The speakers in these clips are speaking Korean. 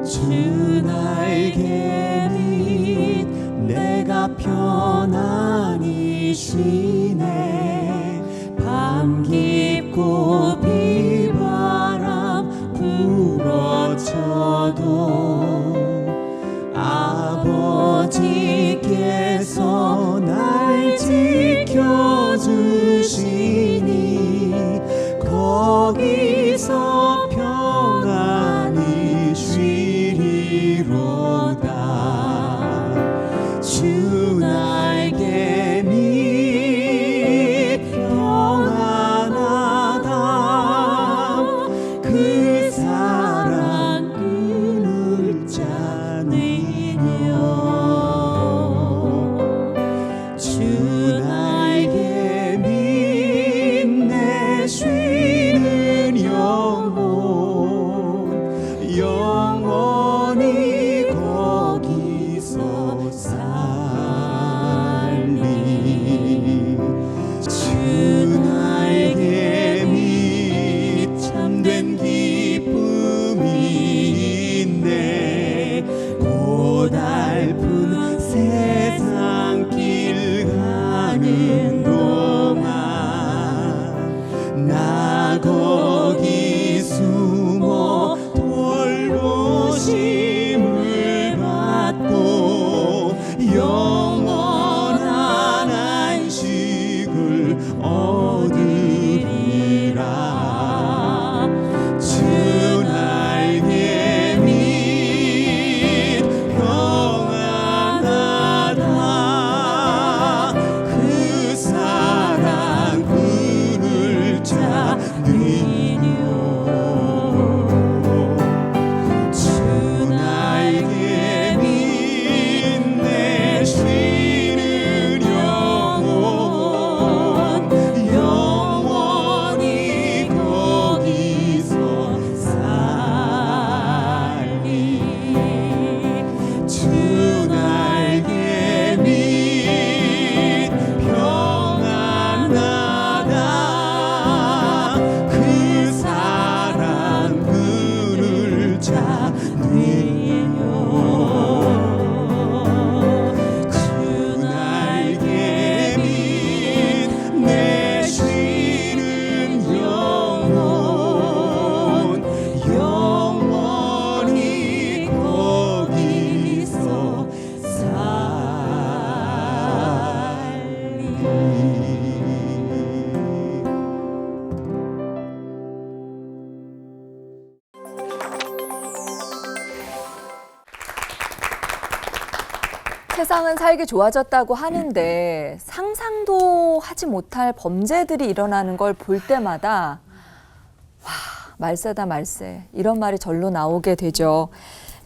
주 날개 밑 내가 편안히 쉬네. 밤 깊고 비바람 불어쳐도 아버지께서 날 지켜주시니 거기서 평안히 쉬리로다. 주 날개 밑 평안하다. 그 사랑 끈을 짜내려. 주 날개 밑 내 쉬는 영원히 거기서 살리. 주 날개 밑 참된 기쁨이 있네. 고달픈 세상 길 가는 동안 나 거기 숨어 돌보심을 받고 영원한 안식을 얻으리라. 주 날개 밑 평안하다. 그 사랑 끈을 잡으려. 주 날개 밑 내 쉬는 영원히 거기서 살리. 주 날개 밑 평안하다. 그 사랑 끈을 잡으려. 주 날개 밑 내 쉬는 영원히 거기서 살리. 세상은 살기 좋아졌다고 하는데 상상도 하지 못할 범죄들이 일어나는 걸 볼 때마다 와, 말세다 말세 이런 말이 절로 나오게 되죠.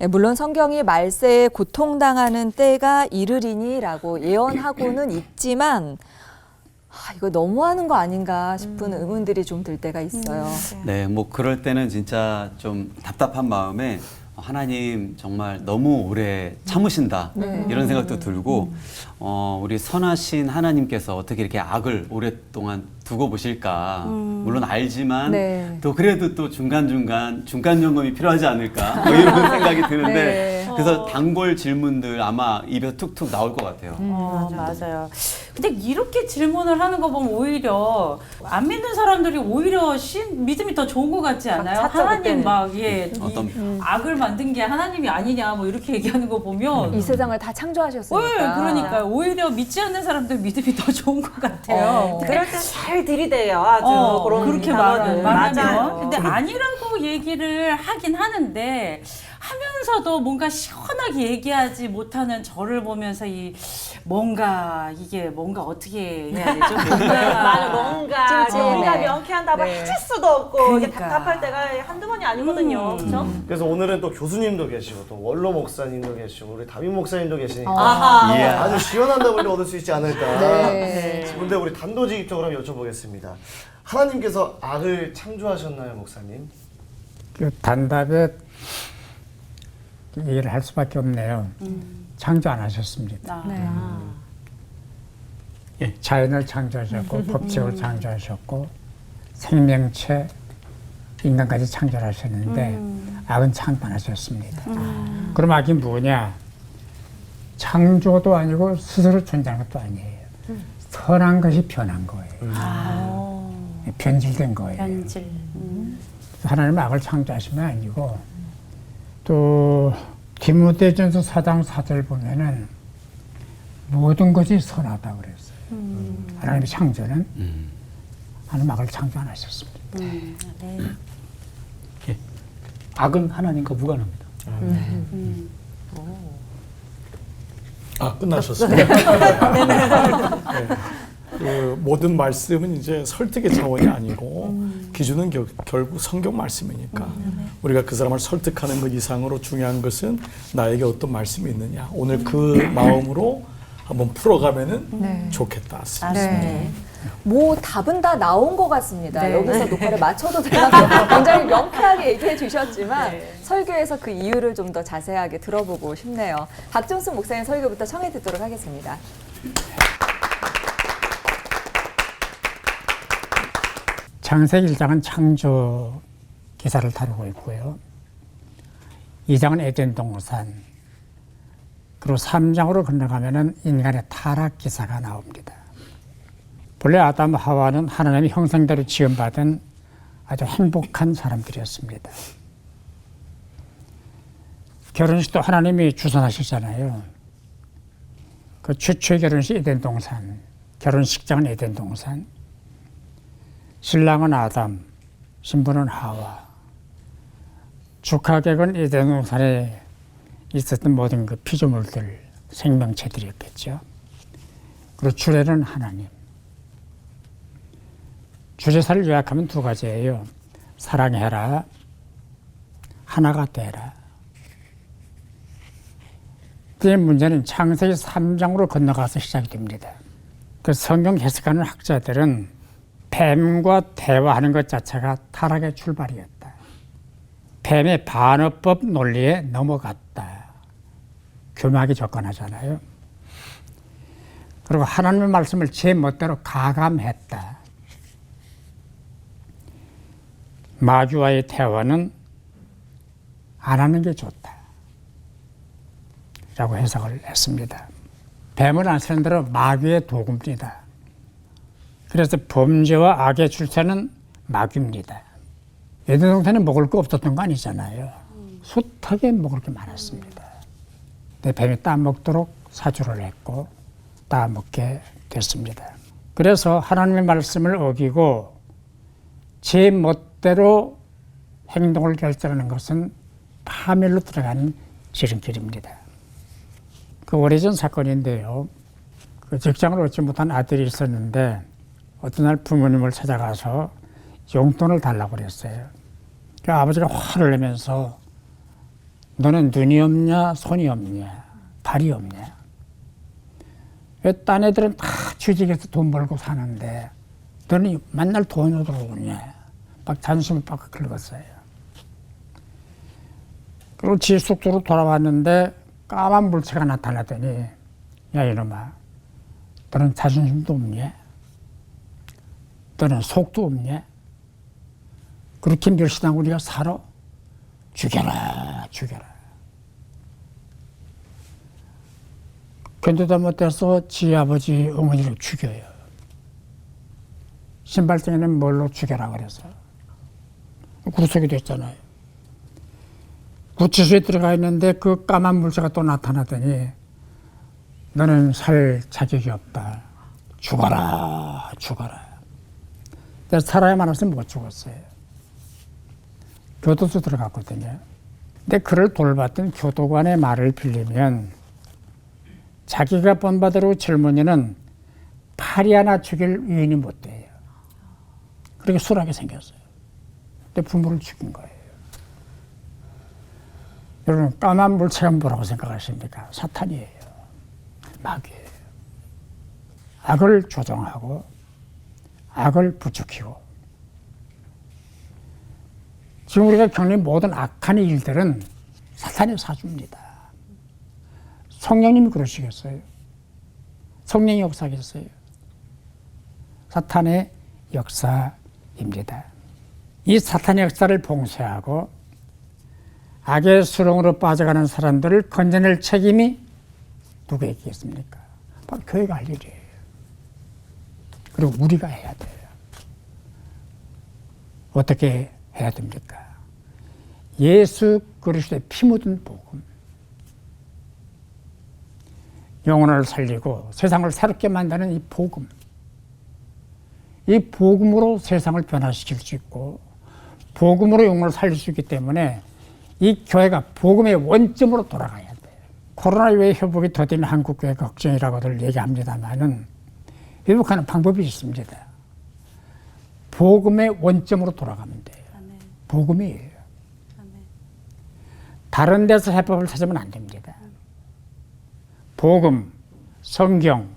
물론 성경이 말세에 고통당하는 때가 이르리니라고 예언하고는 있지만 이거 너무하는 거 아닌가 싶은 의문들이 좀 들 때가 있어요. 네, 뭐 그럴 때는 진짜 좀 답답한 마음에 하나님 정말 너무 오래 참으신다 이런 생각도 들고 우리 선하신 하나님께서 어떻게 이렇게 악을 오랫동안 두고 보실까. 물론 알지만 또 그래도 또 중간중간 중간 점검이 필요하지 않을까 뭐 이런 생각이 드는데 그래서 단골 질문들 아마 입에 툭툭 나올 것 같아요. 맞아요. 근데 이렇게 질문을 하는 거 보면 오히려 안 믿는 사람들이 오히려 믿음이 더 좋은 것 같지 않아요? 하나님 막 어떤 악을 만든 게 하나님이 아니냐 뭐 이렇게 얘기하는 거 보면 이 세상을 다 창조하셨으니까. 네, 그러니까 오히려 믿지 않는 사람들 믿음이 더 좋은 것 같아요. 그럴 때 잘 들이대요. 아주 그런 그렇게 단어를. 말하면. 근데 아니라고 얘기를 하긴 하는데 하면서도 뭔가 시원하게 얘기하지 못하는 저를 보면서 뭔가 어떻게 해야 되죠? 맞아, 뭔가 찜찜해. 우리가 명쾌한 답을 해줄 수도 없고 이게 그러니까. 답답할 때가 한두 번이 아니거든요. 그렇죠? 그래서 오늘은 또 교수님도 계시고 또 원로 목사님도 계시고 우리 담임 목사님도 계시니까 아하. 아주 시원한 답을 얻을 수 있지 않을까. 네. 근데 우리 단도직입적으로 한번 여쭤보겠습니다. 하나님께서 악을 창조하셨나요, 목사님? 그 단답에 이해를 할 수밖에 없네요. 창조 안 하셨습니다. 예, 자연을 창조하셨고 법칙을 창조하셨고 생명체 인간까지 창조하셨는데 악은 창조 안 하셨습니다. 그럼 악이 뭐냐? 창조도 아니고 스스로 존재하는 것도 아니에요. 선한 것이 변한 거예요. 변질된 거예요. 변질. 하나님은 악을 창조하시면 아니고 또 디모데전서 4장 4절 보면은 모든 것이 선하다 그랬어요. 하나님의 창조는 하나님 악을 창조 안 하셨습니다. 네. 악은 하나님과 무관합니다. 끝나셨습니다. 네. 그 모든 말씀은 이제 설득의 차원이 아니고 기준은 결국 성경 말씀이니까 우리가 그 사람을 설득하는 것 이상으로 중요한 것은 나에게 어떤 말씀이 있느냐. 오늘 그 마음으로 한번 풀어가면은 좋겠다. 네. 뭐 답은 다 나온 것 같습니다. 네. 여기서 녹화를 마쳐도 되나 굉장히 명쾌하게 얘기해 주셨지만 설교에서 그 이유를 좀 더 자세하게 들어보고 싶네요. 박종순 목사님 설교부터 청해 듣도록 하겠습니다. 창세기 1장은 창조 기사를 다루고 있고요. 2장은 에덴 동산, 그리고 3장으로 건너가면은 인간의 타락 기사가 나옵니다. 본래 아담 하와는 하나님의 형상대로 지음받은 아주 행복한 사람들이었습니다. 결혼식도 하나님이 주선하시잖아요. 그 최초의 결혼식 에덴 동산, 결혼식장은 에덴 동산, 신랑은 아담, 신부는 하와, 축하객은 에덴 동산에 있었던 모든 그 피조물들, 생명체들이었겠죠. 그리고 주례는 하나님. 주제사를 요약하면 두 가지예요. 사랑해라, 하나가 되라. 이 문제는 창세기 3장으로 건너가서 시작이 됩니다. 그 성경 해석하는 학자들은 뱀과 대화하는 것 자체가 타락의 출발이었다. 뱀의 반어법 논리에 넘어갔다. 교묘하게 접근하잖아요. 그리고 하나님의 말씀을 제 멋대로 가감했다. 마귀와의 대화는 안 하는 게 좋다. 라고 해석을 했습니다. 뱀을 안 쓰는 대로 마귀의 도구입니다. 그래서 범죄와 악의 출처는 마귀입니다. 에덴 동산에 먹을 거 없었던 거 아니잖아요. 숱하게 먹을 게 많았습니다. 근데 뱀이 따먹도록 사주를 했고 따먹게 됐습니다. 그래서 하나님의 말씀을 어기고 제 멋대로 행동을 결정하는 것은 파멸로 들어가는 지름길입니다. 그 오래전 사건인데요. 그 직장을 얻지 못한 아들이 있었는데 어떤 날 부모님을 찾아가서 용돈을 달라고 그랬어요. 그 아버지가 화를 내면서 너는 눈이 없냐, 손이 없냐, 발이 없냐. 왜 딴 애들은 다 취직해서 돈 벌고 사는데 너는 맨날 돈으로 들어오냐. 막 잔심을 빡 긁었어요. 그리고 지 숙소로 돌아왔는데 까만 물체가 나타나더니 야 이놈아 너는 자존심도 없냐? 너는 속도 없냐? 그렇게 멸시당하고 우리가 살아? 죽여라 죽여라. 견디다 못해서 지 아버지 어머니를 죽여요. 신발장에는 뭘로 죽여라 그래서 구속이 됐잖아요. 구치소에 들어가 있는데 그 까만 물체가 또 나타나더니 너는 살 자격이 없다. 죽어라 죽어라. 내가 살아야만 했으면 못 죽었어요. 교도소 들어갔거든요. 근데 그를 돌봤던 교도관의 말을 빌리면 자기가 본 바대로 젊은이는 팔이 하나 죽일 위인이 못 돼요. 그렇게 술하게 생겼어요. 근데 부모를 죽인 거예요. 여러분 까만 물체가 뭐라고 생각하십니까? 사탄이에요. 마귀예요. 악을 조종하고 악을 부추기고 지금 우리가 겪는 모든 악한 일들은 사탄의 사주입니다. 성령님이 그러시겠어요? 성령이 역사하겠어요? 사탄의 역사입니다. 이 사탄의 역사를 봉쇄하고 악의 수렁으로 빠져가는 사람들을 건져낼 책임이 누구에게 있습니까? 바로 교회가 할 일이에요. 그리고 우리가 해야 돼요. 어떻게 해야 됩니까? 예수 그리스도의 피 묻은 복음, 영혼을 살리고 세상을 새롭게 만드는 이 복음, 이 복음으로 세상을 변화시킬 수 있고 복음으로 영혼을 살릴 수 있기 때문에 이 교회가 복음의 원점으로 돌아가야 돼요. 코로나19의 회복이 더딘 한국교회 걱정이라고들 얘기합니다만은 회복하는 방법이 있습니다. 복음의 원점으로 돌아가면 돼요. 복음이에요. 다른 데서 해법을 찾으면 안 됩니다. 복음, 성경,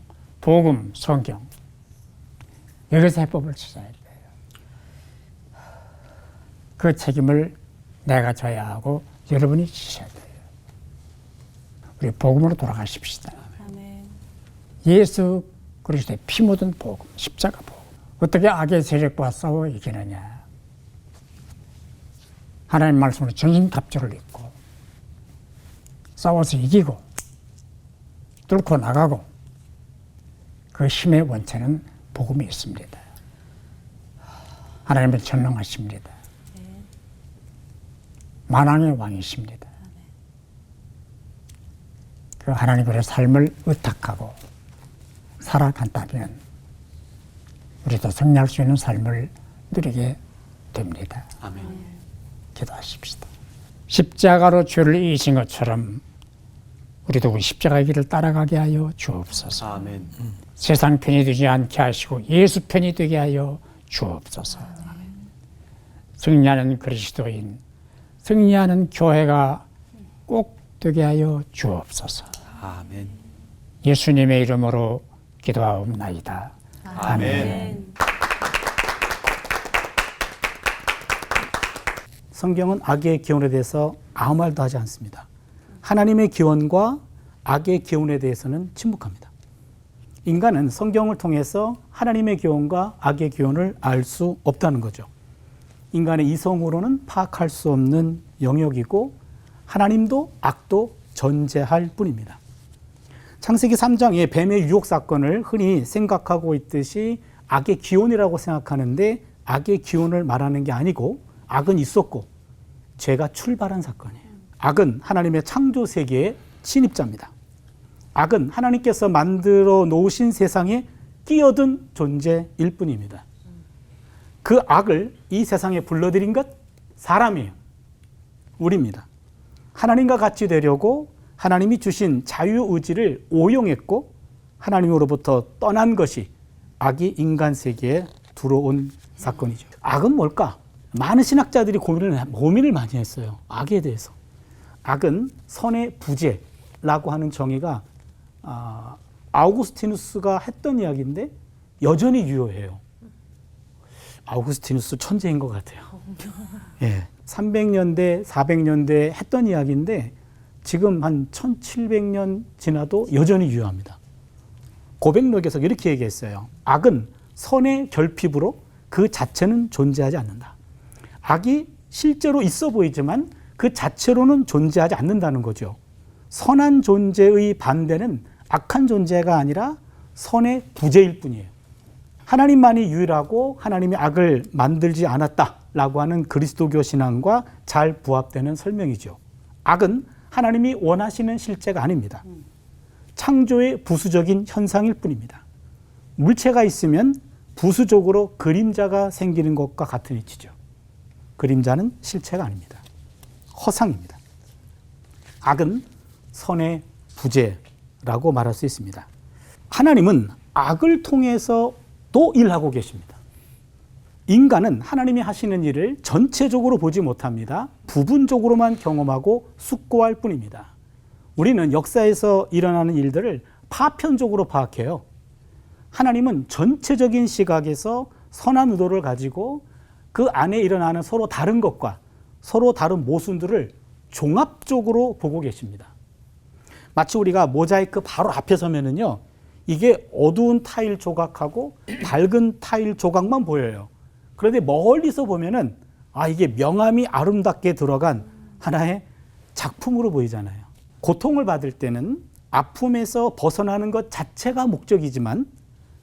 복음, 성경. 여기서 해법을 찾아야 돼요. 그 책임을 내가 져야 하고 여러분이 지셔야 돼요. 우리 복음으로 돌아가십시다. 예수 그리스도의 피 묻은 복음, 십자가 복음. 어떻게 악의 세력과 싸워 이기느냐. 하나님 말씀으로 전신갑주를 입고 싸워서 이기고 뚫고 나가고 그 힘의 원천은 복음이 있습니다. 하나님은 전능하십니다. 만왕의 왕이십니다. 그 하나님의 삶을 의탁하고 살아간다면 우리도 승리할 수 있는 삶을 누리게 됩니다. 아멘. 기도하십시다. 십자가로 죄를 이기신 것처럼 우리도 그 십자가의 길을 따라가게 하여 주옵소서. 아멘. 세상 편이 되지 않게 하시고 예수 편이 되게 하여 주옵소서. 승리하는 그리스도인, 승리하는 교회가 꼭 되게 하여 주옵소서. 아멘. 예수님의 이름으로 기도하옵나이다. 아멘. 성경은 악의 기원에 대해서 아무 말도 하지 않습니다. 하나님의 기원과 악의 기원에 대해서는 침묵합니다. 인간은 성경을 통해서 하나님의 기원과 악의 기원을 알 수 없다는 거죠. 인간의 이성으로는 파악할 수 없는 영역이고 하나님도 악도 전제할 뿐입니다. 창세기 3장의 뱀의 유혹 사건을 흔히 생각하고 있듯이 악의 기원이라고 생각하는데 악의 기원을 말하는 게 아니고 악은 있었고 죄가 출발한 사건이에요. 악은 하나님의 창조 세계의 침입자입니다. 악은 하나님께서 만들어 놓으신 세상에 끼어든 존재일 뿐입니다. 그 악을 이 세상에 불러들인 것 사람이에요. 우리입니다. 하나님과 같이 되려고 하나님이 주신 자유의지를 오용했고 하나님으로부터 떠난 것이 악이 인간 세계에 들어온 사건이죠. 악은 뭘까? 많은 신학자들이 고민을 많이 했어요. 악에 대해서. 악은 선의 부재라고 하는 정의가 아우구스티누스가 했던 이야기인데 여전히 유효해요. 아우구스티누스 천재인 것 같아요. 예, 300년대, 400년대에 했던 이야기인데 지금 한 1700년 지나도 여전히 유효합니다. 고백록에서 이렇게 얘기했어요. 악은 선의 결핍으로 그 자체는 존재하지 않는다. 악이 실제로 있어 보이지만 그 자체로는 존재하지 않는다는 거죠. 선한 존재의 반대는 악한 존재가 아니라 선의 부재일 뿐이에요. 하나님만이 유일하고 하나님이 악을 만들지 않았다라고 하는 그리스도교 신앙과 잘 부합되는 설명이죠. 악은 하나님이 원하시는 실제가 아닙니다. 창조의 부수적인 현상일 뿐입니다. 물체가 있으면 부수적으로 그림자가 생기는 것과 같은 이치죠. 그림자는 실체가 아닙니다. 허상입니다. 악은 선의 부재라고 말할 수 있습니다. 하나님은 악을 통해서 또 일하고 계십니다. 인간은 하나님이 하시는 일을 전체적으로 보지 못합니다. 부분적으로만 경험하고 숙고할 뿐입니다. 우리는 역사에서 일어나는 일들을 파편적으로 파악해요. 하나님은 전체적인 시각에서 선한 의도를 가지고 그 안에 일어나는 서로 다른 것과 서로 다른 모순들을 종합적으로 보고 계십니다. 마치 우리가 모자이크 바로 앞에 서면은요, 이게 어두운 타일 조각하고 밝은 타일 조각만 보여요. 그런데 멀리서 보면은 이게 명암이 아름답게 들어간 하나의 작품으로 보이잖아요. 고통을 받을 때는 아픔에서 벗어나는 것 자체가 목적이지만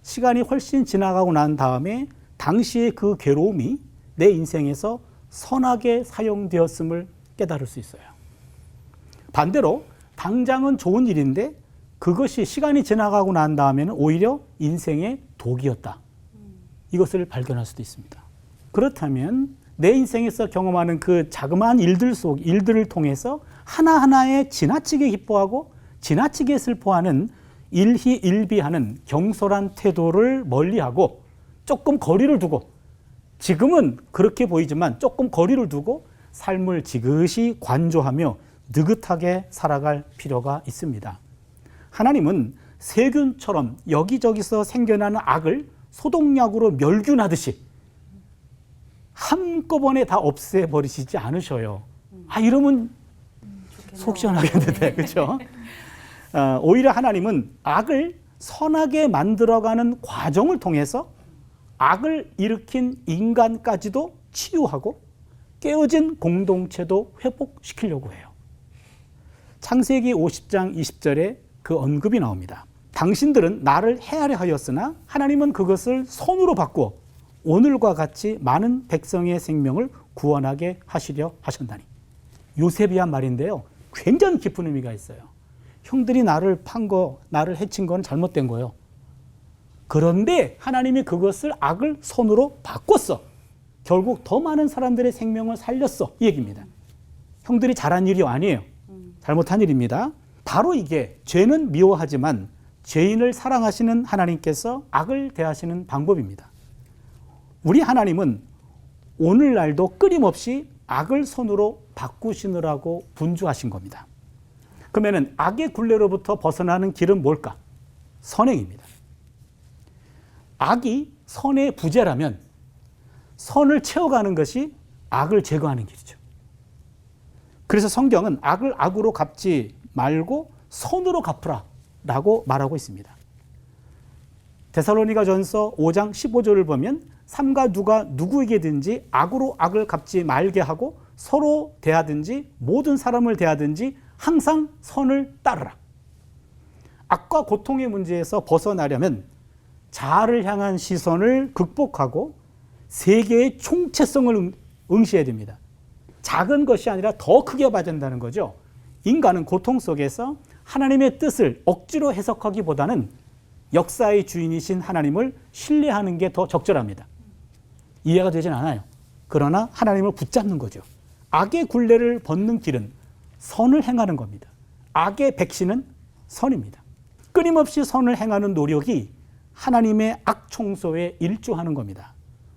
시간이 훨씬 지나가고 난 다음에 당시의 그 괴로움이 내 인생에서 선하게 사용되었음을 깨달을 수 있어요. 반대로 당장은 좋은 일인데 그것이 시간이 지나가고 난 다음에는 오히려 인생의 독이었다. 이것을 발견할 수도 있습니다. 그렇다면 내 인생에서 경험하는 그 자그마한 일들을 통해서 하나하나에 지나치게 기뻐하고 지나치게 슬퍼하는 일희일비하는 경솔한 태도를 멀리하고 조금 거리를 두고, 지금은 그렇게 보이지만 조금 거리를 두고 삶을 지그시 관조하며 느긋하게 살아갈 필요가 있습니다. 하나님은 세균처럼 여기저기서 생겨나는 악을 소독약으로 멸균하듯이 한꺼번에 다 없애버리시지 않으셔요. 이러면 속 시원하겠는데, 그렇죠? 오히려 하나님은 악을 선하게 만들어가는 과정을 통해서 악을 일으킨 인간까지도 치유하고 깨어진 공동체도 회복시키려고 해요. 창세기 50장 20절에 그 언급이 나옵니다. 당신들은 나를 해하려 하였으나 하나님은 그것을 선으로 바꾸어 오늘과 같이 많은 백성의 생명을 구원하게 하시려 하셨다니. 요셉이 한 말인데요. 굉장히 깊은 의미가 있어요. 형들이 나를 나를 해친 건 잘못된 거예요. 그런데 하나님이 그것을 악을 선으로 바꿨어. 결국 더 많은 사람들의 생명을 살렸어. 이 얘기입니다. 형들이 잘한 일이 아니에요. 잘못한 일입니다. 바로 이게 죄는 미워하지만 죄인을 사랑하시는 하나님께서 악을 대하시는 방법입니다. 우리 하나님은 오늘날도 끊임없이 악을 선으로 바꾸시느라고 분주하신 겁니다. 그러면 악의 굴레로부터 벗어나는 길은 뭘까? 선행입니다. 악이 선의 부재라면 선을 채워가는 것이 악을 제거하는 길이죠. 그래서 성경은 악을 악으로 갚지 말고 선으로 갚으라 라고 말하고 있습니다. 데살로니가전서 5장 15절을 보면 삼가 누가 누구에게든지 악으로 악을 갚지 말게 하고 서로 대하든지 모든 사람을 대하든지 항상 선을 따르라. 악과 고통의 문제에서 벗어나려면 자아를 향한 시선을 극복하고 세계의 총체성을 응시해야 됩니다. 작은 것이 아니라 더 크게 봐야 된다는 거죠. 인간은 고통 속에서 하나님의 뜻을 억지로 해석하기보다는 역사의 주인이신 하나님을 신뢰하는 게 더 적절합니다. 이해가 되진 않아요. 그러나 하나님을 붙잡는 거죠. 악의 굴레를 벗는 길은 선을 행하는 겁니다. 악의 백신은 선입니다. 끊임없이 선을 행하는 노력이 하나님의 악 청소에 일조하는 겁니다.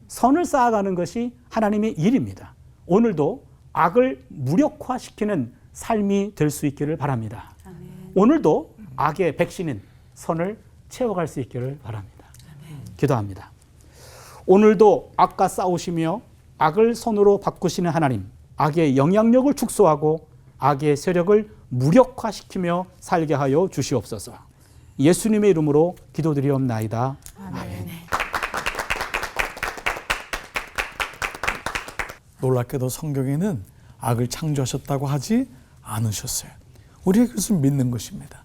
선을 쌓아가는 것이 하나님의 일입니다. 오늘도 악을 무력화시키는 삶이 될 수 있기를 바랍니다. 아멘. 오늘도 악의 백신인 선을 채워갈 수 있기를 바랍니다. 아멘. 기도합니다. 오늘도 악과 싸우시며 악을 선으로 바꾸시는 하나님, 악의 영향력을 축소하고 악의 세력을 무력화시키며 살게 하여 주시옵소서. 예수님의 이름으로 기도드리옵나이다. 아멘. 놀랍게도 성경에는 악을 창조하셨다고 하지 않으셨어요. 우리가 그것을 믿는 것입니다.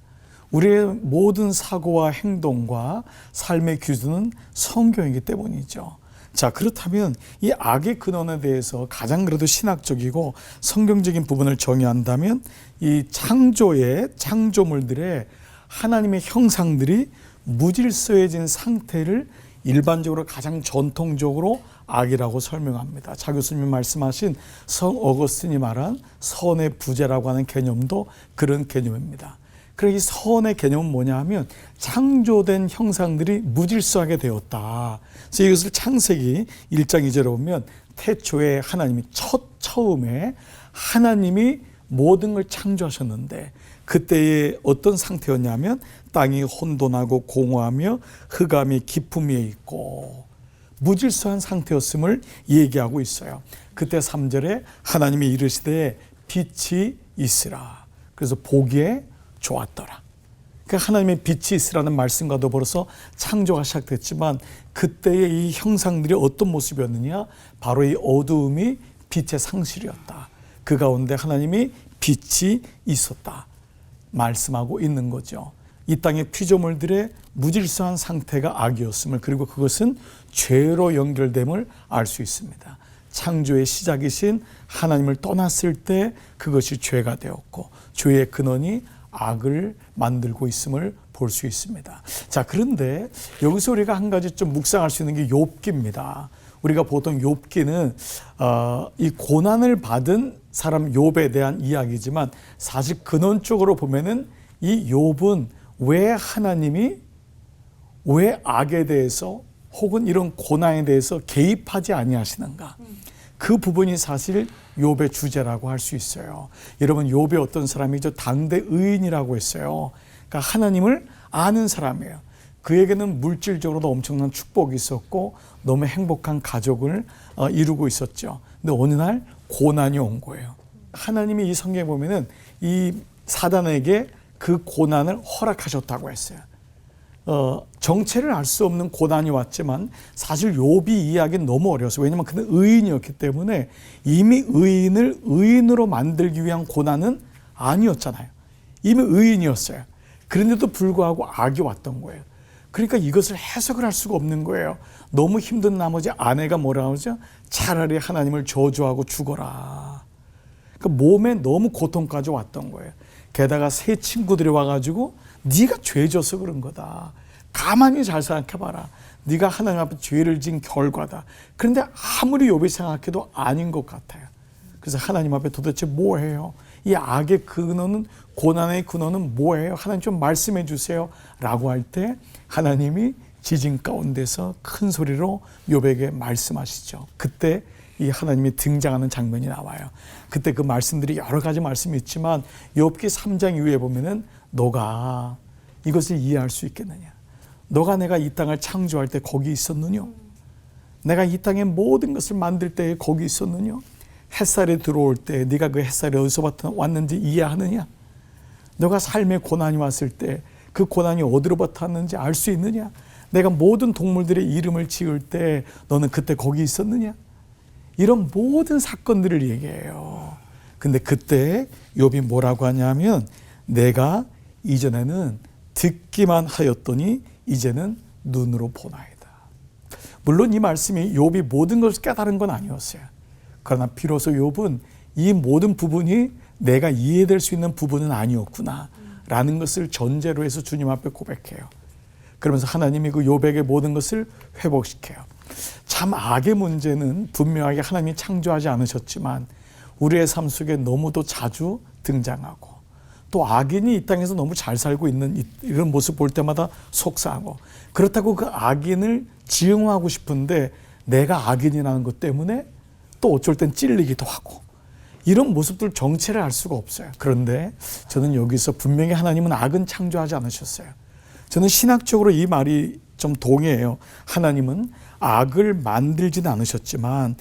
우리의 모든 사고와 행동과 삶의 기준은 성경이기 때문이죠. 자, 그렇다면 이 악의 근원에 대해서 가장 그래도 신학적이고 성경적인 부분을 정의한다면 이 창조물들의 하나님의 형상들이 무질서해진 상태를 일반적으로 가장 전통적으로 악이라고 설명합니다. 자 교수님이 말씀하신 성 어거스틴이 말한 선의 부재라고 하는 개념도 그런 개념입니다. 그래서 이 선의 개념은 뭐냐 하면 창조된 형상들이 무질서하게 되었다. 그래서 이것을 창세기 1장 2절에 보면 태초에 하나님이 처음에 하나님이 모든 걸 창조하셨는데 그때의 어떤 상태였냐면 땅이 혼돈하고 공허하며 흑암이 깊음 위에 있고 무질서한 상태였음을 얘기하고 있어요. 그때 3절에 하나님이 이르시되 빛이 있으라. 그래서 보기에 좋았더라. 그러니까 하나님의 빛이 있으라는 말씀과 더불어서 창조가 시작됐지만 그때의 이 형상들이 어떤 모습이었느냐? 바로 이 어두움이 빛의 상실이었다. 그 가운데 하나님이 빛이 있었다. 말씀하고 있는 거죠. 이 땅의 피조물들의 무질서한 상태가 악이었음을, 그리고 그것은 죄로 연결됨을 알 수 있습니다. 창조의 시작이신 하나님을 떠났을 때 그것이 죄가 되었고 죄의 근원이 악을 만들고 있음을 볼 수 있습니다. 자, 그런데 여기서 우리가 한 가지 좀 묵상할 수 있는 게 욥기입니다. 우리가 보통 욥기는 이 고난을 받은 사람 욥에 대한 이야기지만 사실 근원적으로 보면은 이 욥은 왜 하나님이 왜 악에 대해서 혹은 이런 고난에 대해서 개입하지 아니하시는가? 그 부분이 사실 욥의 주제라고 할 수 있어요. 여러분, 욥이 어떤 사람이죠? 당대 의인이라고 했어요. 그러니까 하나님을 아는 사람이에요. 그에게는 물질적으로도 엄청난 축복이 있었고 너무 행복한 가족을 이루고 있었죠. 근데 어느 날 고난이 온 거예요. 하나님이 이 성경에 보면은 이 사단에게 그 고난을 허락하셨다고 했어요. 정체를 알 수 없는 고난이 왔지만 사실 욥이 이해하기는 너무 어려웠어요. 왜냐하면 그는 의인이었기 때문에 이미 의인을 의인으로 만들기 위한 고난은 아니었잖아요. 이미 의인이었어요. 그런데도 불구하고 악이 왔던 거예요. 그러니까 이것을 해석을 할 수가 없는 거예요. 너무 힘든 나머지 아내가 뭐라 하죠? 차라리 하나님을 저주하고 죽어라. 그러니까 몸에 너무 고통까지 왔던 거예요. 게다가 새 친구들이 와가지고 네가 죄 져서 그런 거다. 가만히 잘 생각해봐라. 네가 하나님 앞에 죄를 지은 결과다. 그런데 아무리 욥이 생각해도 아닌 것 같아요. 그래서 하나님 앞에 도대체 뭐예요? 이 악의 근원은, 고난의 근원은 뭐예요? 하나님 좀 말씀해 주세요 라고 할 때 하나님이 지진 가운데서 큰 소리로 욥에게 말씀하시죠. 그때 이 하나님이 등장하는 장면이 나와요. 그때 그 말씀들이 여러 가지 말씀이 있지만 욥기 3장 이후에 보면은 너가 이것을 이해할 수 있겠느냐? 너가 내가 이 땅을 창조할 때 거기 있었느냐? 내가 이 땅의 모든 것을 만들 때 거기 있었느냐? 햇살이 들어올 때 네가 그 햇살이 어디서 왔는지 이해하느냐? 너가 삶의 고난이 왔을 때 그 고난이 어디로부터 왔는지 알 수 있느냐? 내가 모든 동물들의 이름을 지을 때 너는 그때 거기 있었느냐? 이런 모든 사건들을 얘기해요. 근데 그때 욥이 뭐라고 하냐면 내가 이전에는 듣기만 하였더니 이제는 눈으로 보나이다. 물론 이 말씀이 욥이 모든 것을 깨달은 건 아니었어요. 그러나 비로소 욥은 이 모든 부분이 내가 이해될 수 있는 부분은 아니었구나 라는 것을 전제로 해서 주님 앞에 고백해요. 그러면서 하나님이 그 욥에게 모든 것을 회복시켜요. 참 악의 문제는 분명하게 하나님이 창조하지 않으셨지만 우리의 삶 속에 너무도 자주 등장하고 또 악인이 이 땅에서 너무 잘 살고 있는 이런 모습 볼 때마다 속상하고, 그렇다고 그 악인을 지응하고 싶은데 내가 악인이라는 것 때문에 또 어쩔 땐 찔리기도 하고 이런 모습들 정체를 알 수가 없어요. 그런데 저는 여기서 분명히 하나님은 악은 창조하지 않으셨어요. 저는 신학적으로 이 말이 좀 동의해요. 하나님은 악을 만들지는 않으셨지만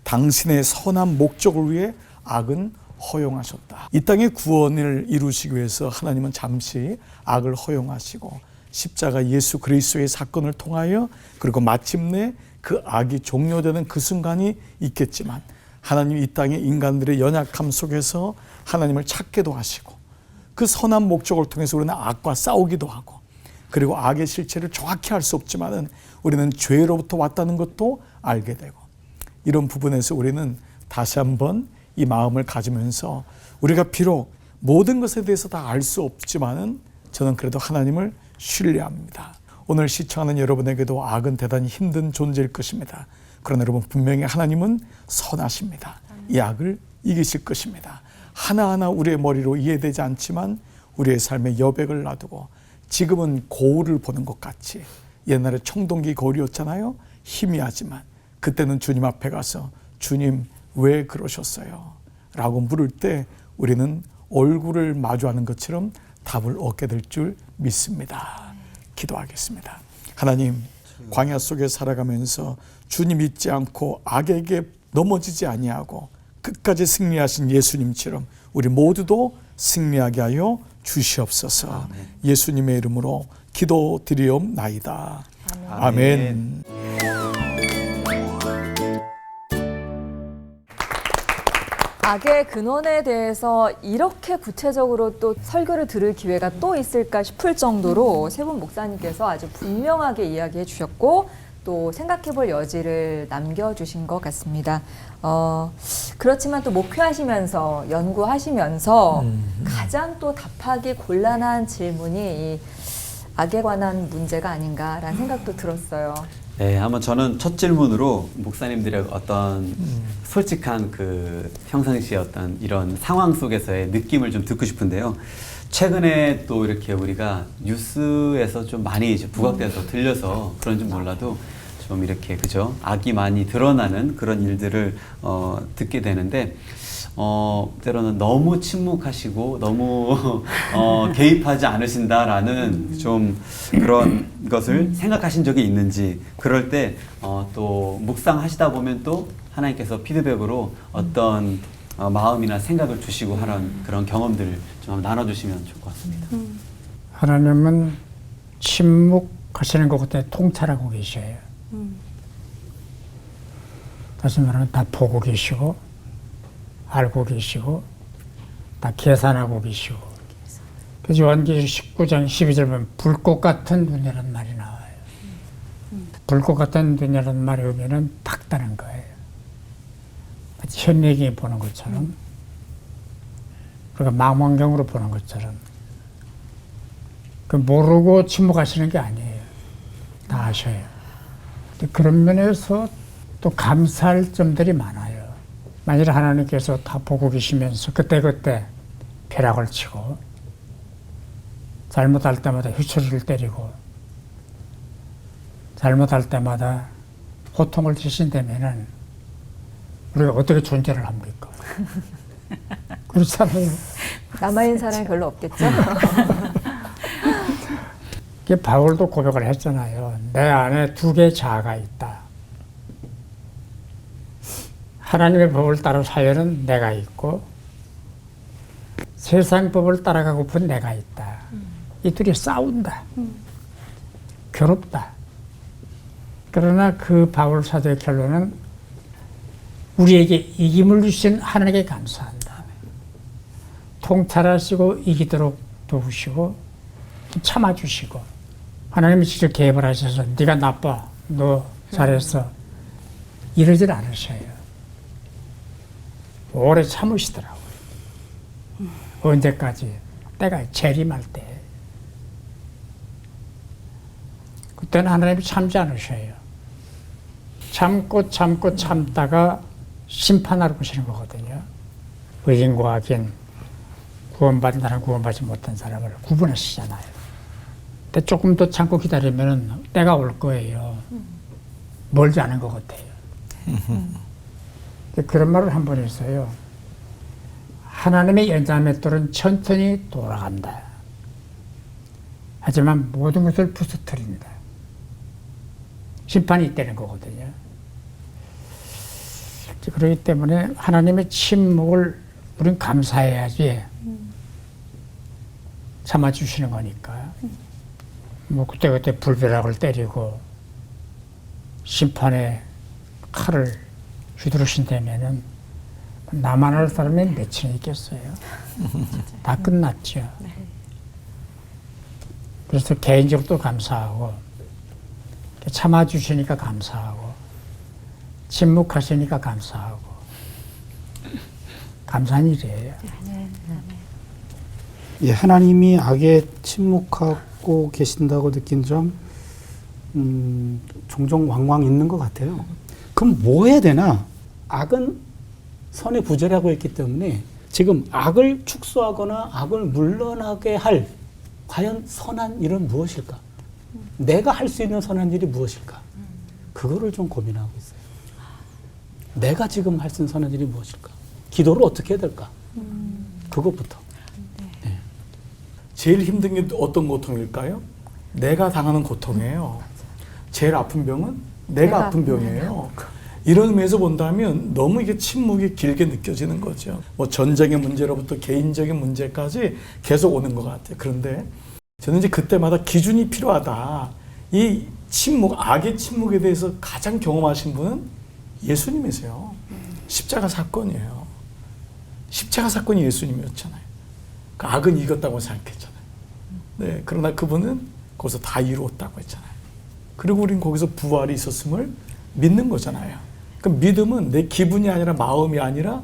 당신의 선한 목적을 위해 악은 허용하셨다. 이 땅의 구원을 이루시기 위해서 하나님은 잠시 악을 허용하시고 십자가 예수 그리스도의 사건을 통하여 그리고 마침내 그 악이 종료되는 그 순간이 있겠지만 하나님 이 땅의 인간들의 연약함 속에서 하나님을 찾게도 하시고 그 선한 목적을 통해서 우리는 악과 싸우기도 하고 그리고 악의 실체를 정확히 알 수 없지만은 우리는 죄로부터 왔다는 것도 알게 되고 이런 부분에서 우리는 다시 한번 이 마음을 가지면서 우리가 비록 모든 것에 대해서 다 알 수 없지만은 저는 그래도 하나님을 신뢰합니다. 오늘 시청하는 여러분에게도 악은 대단히 힘든 존재일 것입니다. 그러나 여러분 분명히 하나님은 선하십니다. 이 악을 이기실 것입니다. 하나하나 우리의 머리로 이해되지 않지만 우리의 삶에 여백을 놔두고 지금은 거울을 보는 것 같이 옛날에 청동기 거울이었잖아요. 희미하지만 그때는 주님 앞에 가서 주님 왜 그러셨어요? 라고 물을 때 우리는 얼굴을 마주하는 것처럼 답을 얻게 될 줄 믿습니다. 기도하겠습니다. 하나님, 광야 속에 살아가면서 주님 잊지 않고 악에게 넘어지지 아니하고 끝까지 승리하신 예수님처럼 우리 모두도 승리하게 하여 주시옵소서. 예수님의 이름으로 기도드리옵나이다. 아멘. 악의 근원에 대해서 이렇게 구체적으로 또 설교를 들을 기회가 또 있을까 싶을 정도로 세 분 목사님께서 아주 분명하게 이야기해 주셨고 또 생각해 볼 여지를 남겨주신 것 같습니다. 그렇지만 또 목회하시면서 연구하시면서 가장 또 답하기 곤란한 질문이 이 악에 관한 문제가 아닌가라는 생각도 들었어요. 네, 한번 저는 첫 질문으로 목사님들의 어떤 솔직한 그 평상시의 어떤 이런 상황 속에서의 느낌을 좀 듣고 싶은데요. 최근에 또 이렇게 우리가 뉴스에서 좀 많이 이제 부각돼서 들려서 그런지 몰라도 좀 이렇게 그죠? 악이 많이 드러나는 그런 일들을 듣게 되는데 때로는 너무 침묵하시고 너무 개입하지 않으신다라는 좀 그런 것을 생각하신 적이 있는지 그럴 때 또 묵상하시다 보면 또 하나님께서 피드백으로 어떤 마음이나 생각을 주시고 하는 그런 경험들을 좀 한번 나눠주시면 좋을 것 같습니다. 하나님은 침묵하시는 것 같아 통찰하고 계셔요. 다시 말하면 다 보고 계시고 알고 계시고 다 계산하고 계시고. 그래서 요한계시록 19장 12절 보면 불꽃 같은 눈이라는 말이 나와요. 불꽃 같은 눈이라는 말이 오면은 밝다는 거예요. 현예기 보는 것처럼 그러니까 망원경으로 보는 것처럼 그 모르고 침묵하시는 게 아니에요. 다 아셔요. 그런 면에서 또 감사할 점들이 많아요. 만일 하나님께서 다 보고 계시면서 그때그때 벼락을 치고 잘못할 때마다 휘초리를 때리고 잘못할 때마다 고통을 주신다면은 우리가 어떻게 존재를 합니까? 그렇잖아요. 남아있는 사람이 별로 없겠죠? 바울도 고백을 했잖아요. 내 안에 두 개의 자아가 있다. 하나님의 법을 따라 살려는 내가 있고 세상 법을 따라가고픈 내가 있다. 이 둘이 싸운다. 괴롭다. 그러나 그 바울 사도의 결론은 우리에게 이김을 주신 하나님께 감사한다. 통찰하시고 이기도록 도우시고 참아주시고 하나님이 직접 개입을 하셔서 네가 나빠, 너 잘했어 이러질 않으셔요. 오래 참으시더라고요. 언제까지? 때가 재림할 때. 그때는 하나님이 참지 않으셔요. 참고 참다가 심판하러 오시는 거거든요. 의인과 악인, 구원받은 사람, 구원받지 못한 사람을 구분하시잖아요. 근데 조금 더 참고 기다리면 때가 올 거예요. 멀지 않은 것 같아요. 그런 말을 한 번 했어요. 하나님의 연자맷돌은 천천히 돌아간다. 하지만 모든 것을 부수뜨린다. 심판이 있다는 거거든요. 그렇기 때문에 하나님의 침묵을 우린 감사해야지 참아주시는 거니까. 뭐 그때그때 불벼락을 때리고 심판의 칼을 휘두르신다면은 나만 할 사람이 몇이나 있겠어요. 다 끝났죠. 그래서 개인적으로 감사하고 참아주시니까 감사하고 침묵하시니까 감사하고 감사한 일이에요. 예, 하나님이 악에 침묵하고 계신다고 느낀 점 종종 왕왕 있는 것 같아요. 그럼 뭐 해야 되나? 악은 선의 부재라고 했기 때문에 지금 악을 축소하거나 악을 물러나게 할 과연 선한 일은 무엇일까? 내가 할 수 있는 선한 일이 무엇일까? 그거를 좀 고민하고 있어요. 내가 지금 할 수 있는 선한 일이 무엇일까? 기도를 어떻게 해야 될까? 그것부터. 네. 제일 힘든 게 어떤 고통일까요? 내가 당하는 고통이에요. 제일 아픈 병은 내가 아픈 병이에요. 이런 의미에서 본다면 너무 이게 침묵이 길게 느껴지는 거죠. 뭐 전쟁의 문제로부터 개인적인 문제까지 계속 오는 것 같아요. 그런데 저는 이제 그때마다 기준이 필요하다. 이 침묵, 악의 침묵에 대해서 가장 경험하신 분은 예수님이세요. 십자가 사건이에요. 십자가 사건이 예수님이었잖아요. 그 악은 이겼다고 생각했잖아요. 네, 그러나 그분은 거기서 다 이루었다고 했잖아요. 그리고 우리는 거기서 부활이 있었음을 믿는 거잖아요. 그 믿음은 내 기분이 아니라 마음이 아니라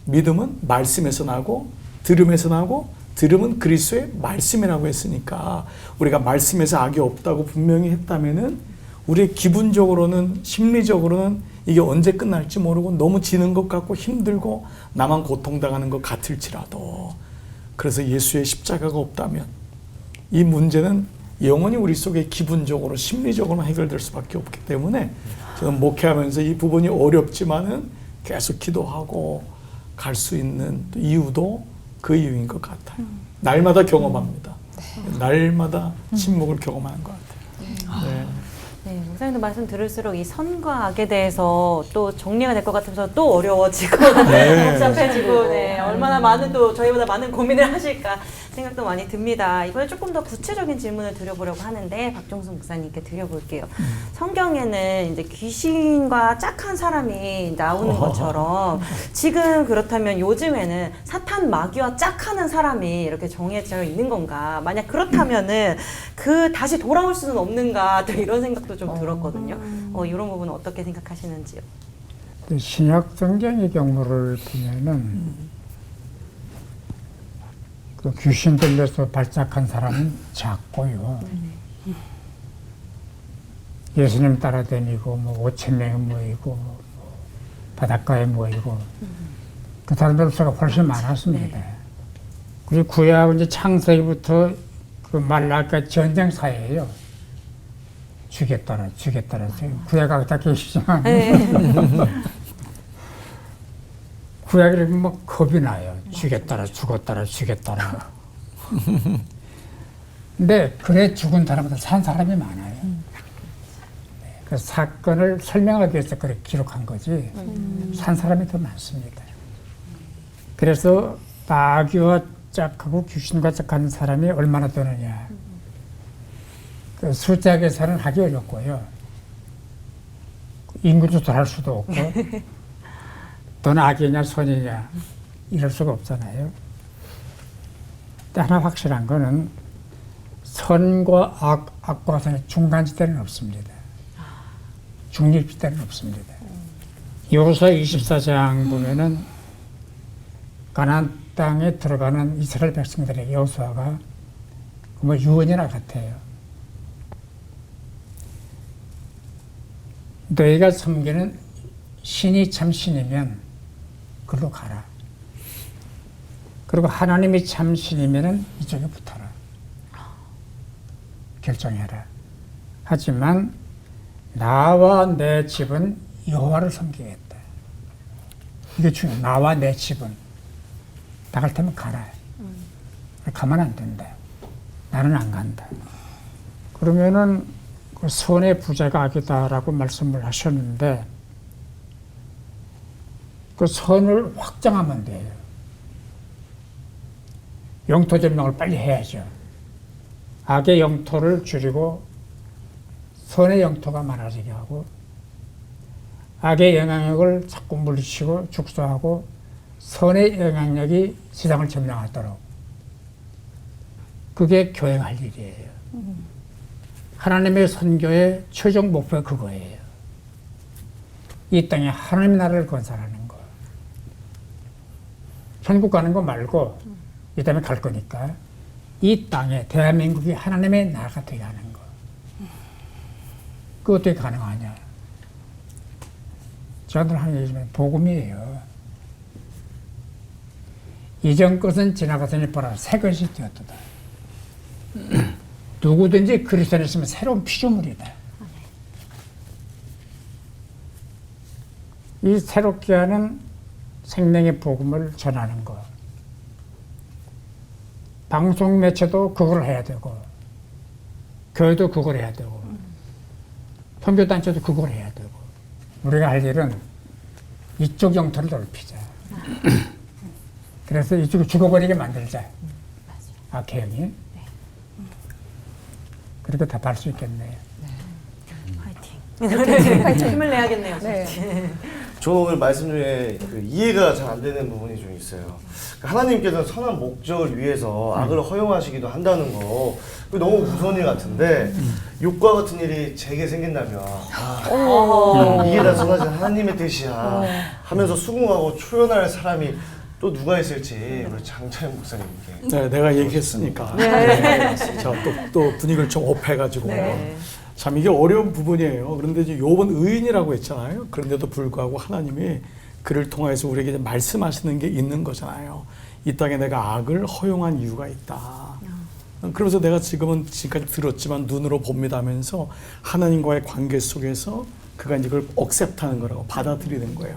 믿음은 말씀에서 나고 들음에서 나고 들음은 그리스도의 말씀이라고 했으니까 우리가 말씀에서 악이 없다고 분명히 했다면은 우리의 기분적으로는 심리적으로는 이게 언제 끝날지 모르고 너무 지는 것 같고 힘들고 나만 고통당하는 것 같을지라도 그래서 예수의 십자가가 없다면 이 문제는 영원히 우리 속에 기분적으로 심리적으로 해결될 수밖에 없기 때문에 저는 목회하면서 이 부분이 어렵지만은 계속 기도하고 갈 수 있는 이유도 그 이유인 것 같아요. 날마다 경험합니다. 날마다 침묵을 경험하는 것 같아요. 네. 네, 목사님도 말씀 들을수록 이 선과 악에 대해서 또 정리가 될 것 같아서 또 어려워지고 복잡해지고 네, 얼마나 많은 또 저희보다 많은 고민을 하실까 생각도 많이 듭니다. 이번에 조금 더 구체적인 질문을 드려보려고 하는데 박종수 목사님께 드려볼게요. 성경에는 이제 귀신과 짝한 사람이 나오는 것처럼 지금 그렇다면 요즘에는 사탄 마귀와 짝하는 사람이 이렇게 정해져 있는 건가? 만약 그렇다면은 그 다시 돌아올 수는 없는가? 또 이런 생각도 좀 들었거든요. 이런 부분은 어떻게 생각하시는지요? 신약 성경의 경우를 보면은 그 귀신 들려서 발작한 사람은 작고요. 예수님 따라다니고 뭐 5,000명이 모이고 뭐 바닷가에 모이고 그 사람들 수가 훨씬 많았습니다. 그리고 구약 이제 창세기부터 그 말라기까지 전쟁 사회예요. 죽였더라. 구약하고 다 계시지만 구약이 뭐 겁이 나요. 죽였더라. 근데 그래 죽은 사람보다 산 사람이 많아요. 그 사건을 설명하기 위해서 그렇게 기록한 거지 산 사람이 더 많습니다. 그래서 마귀와 짝하고 귀신과 짝하는 사람이 얼마나 되느냐. 그 숫자 계산은 하기 어렵고요. 인구 조절할 수도 없고 너는 악이냐 선이냐 이럴 수가 없잖아요. 근데 하나 확실한 거는 선과 악과 선의 중간지대는 없습니다. 중립지대는 없습니다. 여호수아 24장 보면은 가나안 땅에 들어가는 이스라엘 백성들에게 여호수아가 뭐 유언이나 같아요. 너희가 섬기는 신이 참 신이면 그걸로 가라. 그리고 하나님이 참 신이면 이쪽에 붙어라. 결정해라. 하지만 나와 내 집은 여호와를 섬기겠다. 이게 중요해. 나와 내 집은. 나갈 테면 가라. 가면 안 된다. 나는 안 간다. 그러면은 그 선의 부자가 악이다라고 말씀을 하셨는데 그 선을 확장하면 돼요. 영토 점령을 빨리 해야죠. 악의 영토를 줄이고 선의 영토가 많아지게 하고 악의 영향력을 자꾸 물리치고 축소하고 선의 영향력이 세상을 점령하도록 그게 교회가 할 일이에요. 하나님의 선교의 최종 목표가 그거예요. 이 땅에 하나님의 나라를 건설하는 거. 천국 가는 거 말고 이 다음에 갈 거니까 이 땅에 대한민국이 하나님의 나라가 되게 하는 거. 그거 어떻게 가능하냐. 저들 하는 얘기지만 복음이에요. 이전 것은 지나가서니 보라 새 것이 되었도다. 누구든지 그리스도 안에 있으면 새로운 피조물이다. 이 새롭게 하는 생명의 복음을 전하는 것. 방송 매체도 그걸 해야 되고 교회도 그걸 해야 되고 선교단체도 그걸 해야 되고 우리가 할 일은 이쪽 영토를 넓히자. 그래서 이쪽이 죽어버리게 만들자. 개혁이. 그렇게 답할 수 있겠네요. 파이팅. 힘을 내야겠네요. 네. 저는 오늘 말씀 중에 그 이해가 잘 안 되는 부분이 좀 있어요. 그러니까 하나님께서는 선한 목적을 위해서 악을 허용하시기도 한다는 거, 그게 너무 무서운 일 같은데 욕과 같은 일이 제게 생긴다면 이게 다 선하신 하나님의 뜻이야 하면서 수긍하고 초연할 사람이 또 누가 있을지 우리 장차영 목사님께. 네, 내가 얘기했으니까. 자, 또 분위기를 좀 업해가지고. 참 이게 어려운 부분이에요. 그런데 이제 욥은 의인이라고 했잖아요. 그런데도 불구하고 하나님이 그를 통해서 우리에게 이제 말씀하시는 게 있는 거잖아요. 이 땅에 내가 악을 허용한 이유가 있다. 그러면서 내가 지금은 지금까지 들었지만 눈으로 봅니다 하면서 하나님과의 관계 속에서 그가 이제 그걸 억셉트하는 거라고 받아들이는 거예요.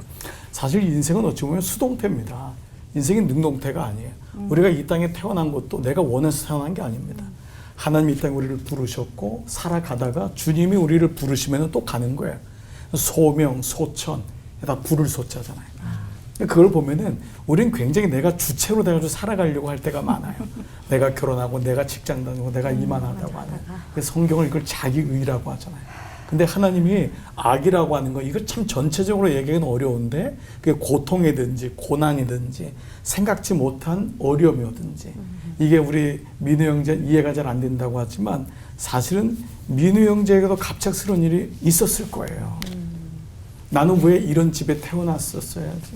사실 인생은 어찌 보면 수동태입니다. 인생이 능동태가 아니에요. 우리가 이 땅에 태어난 것도 내가 원해서 태어난 게 아닙니다. 하나님이 이 땅에 우리를 부르셨고 살아가다가 주님이 우리를 부르시면 또 가는 거예요. 소명, 소천, 다 부를 소자잖아요. 그걸 보면은 우리는 굉장히 내가 주체로 돼가지고 살아가려고 할 때가 많아요. 내가 결혼하고 내가 직장 다니고 내가 이만하다고 하는. 성경을 이걸 자기의라고 하잖아요. 근데 하나님이 악이라고 하는 거 이거 참 전체적으로 얘기하기는 어려운데 그게 고통이든지 고난이든지 생각지 못한 어려움이든지 이게 우리 민우 형제 이해가 잘 안 된다고 하지만 사실은 민우 형제에게도 갑작스러운 일이 있었을 거예요. 나는 왜 이런 집에 태어났었어야지?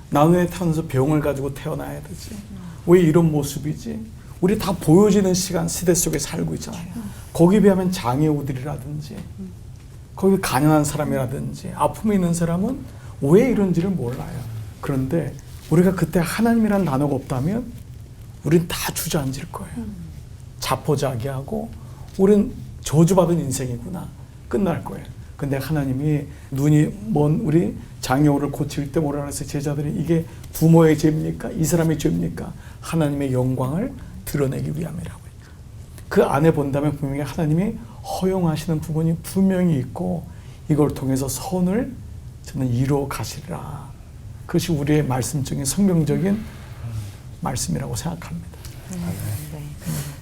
나는 왜 태어나서 병을 가지고 태어나야 되지? 왜 이런 모습이지? 우리 다 보여지는 시대 속에 살고 있잖아요. 거기에 비하면 장애우들이라든지 거기 가난한 사람이라든지 아픔이 있는 사람은 왜 이런지를 몰라요. 그런데 우리가 그때 하나님이라는 단어가 없다면 우린 다 주저앉을 거예요. 자포자기하고 우린 저주받은 인생이구나. 끝날 거예요. 근데 하나님이 눈이 먼 우리 장애우를 고칠 때 뭐라 그랬어요? 제자들이 이게 부모의 죄입니까? 이 사람의 죄입니까? 하나님의 영광을 드러내기 위함이라고 했죠. 그 안에 본다면 분명히 하나님이 허용하시는 부분이 분명히 있고 이걸 통해서 선을 저는 이루어 가시리라. 그것이 우리의 말씀적인 성경적인 말씀이라고 생각합니다. 네.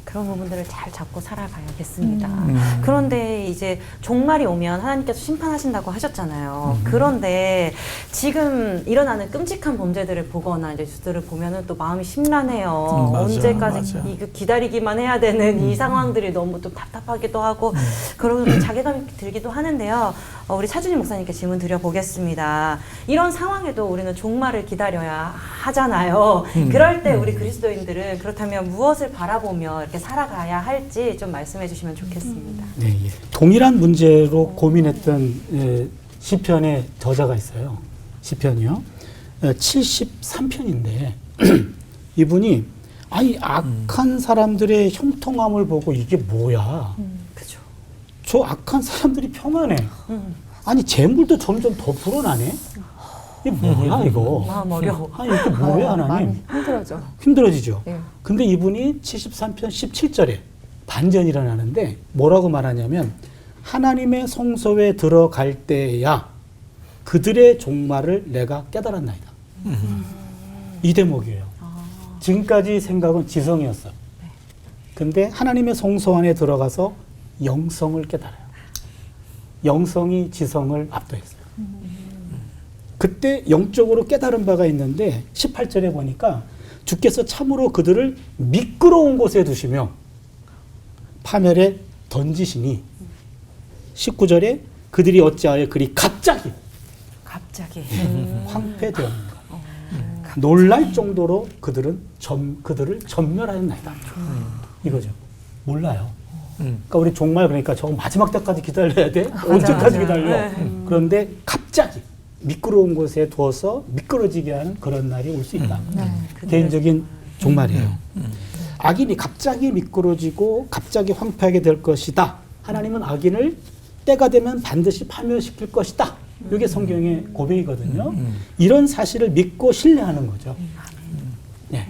그런 부분들을 잘 잡고 살아가야겠습니다. 그런데 이제 종말이 오면 하나님께서 심판하신다고 하셨잖아요. 그런데 지금 일어나는 끔찍한 범죄들을 보거나 이제 뉴스들을 보면은 또 마음이 심란해요. 맞아, 언제까지 맞아. 기다리기만 해야 되는 이 상황들이 너무 또 답답하기도 하고 그런 자괴감이 들기도 하는데요. 우리 차준희 목사님께 질문 드려보겠습니다. 이런 상황에도 우리는 종말을 기다려야 하잖아요. 그럴 때 우리 그리스도인들은 그렇다면 무엇을 바라보며 이렇게 살아가야 할지 좀 말씀해 주시면 좋겠습니다. 네, 예. 동일한 문제로 고민했던 시편의 저자가 있어요. 시편이요. 73편인데 이분이 아니 악한 사람들의 형통함을 보고 이게 뭐야? 그죠. 저 악한 사람들이 평안해. 아니 재물도 점점 더 불어나네. 이게 뭐야 이거? 마음 어려워. 아니 이게 뭐야 하나님? 많이 힘들어져. 힘들어지죠. 예. 근데 이분이 73편 17절에 반전이 일어나는데 뭐라고 말하냐면 하나님의 성소에 들어갈 때야 그들의 종말을 내가 깨달았나이다. 이 대목이에요. 지금까지 생각은 지성이었어. 근데 하나님의 성소 안에 들어가서 영성을 깨달아요. 영성이 지성을 압도했어요. 그때 영적으로 깨달은 바가 있는데 18절에 보니까 주께서 참으로 그들을 미끄러운 곳에 두시며 파멸에 던지시니 19절에 그들이 어찌하여 그리 갑자기 황폐되었는가. 놀랄 정도로 그들을 전멸하였나이다. 이거죠. 몰라요. 그러니까 우리 종말 그러니까 저거 마지막 때까지 기다려야 돼? 언제까지 기다려? 그런데 갑자기 미끄러운 곳에 두어서 미끄러지게 하는 그런 날이 올 수 있다. 개인적인 종말이에요. 악인이 갑자기 미끄러지고 갑자기 황폐하게 될 것이다. 하나님은 악인을 때가 되면 반드시 파멸시킬 것이다. 이게 성경의 고백이거든요. 이런 사실을 믿고 신뢰하는 거죠. 네.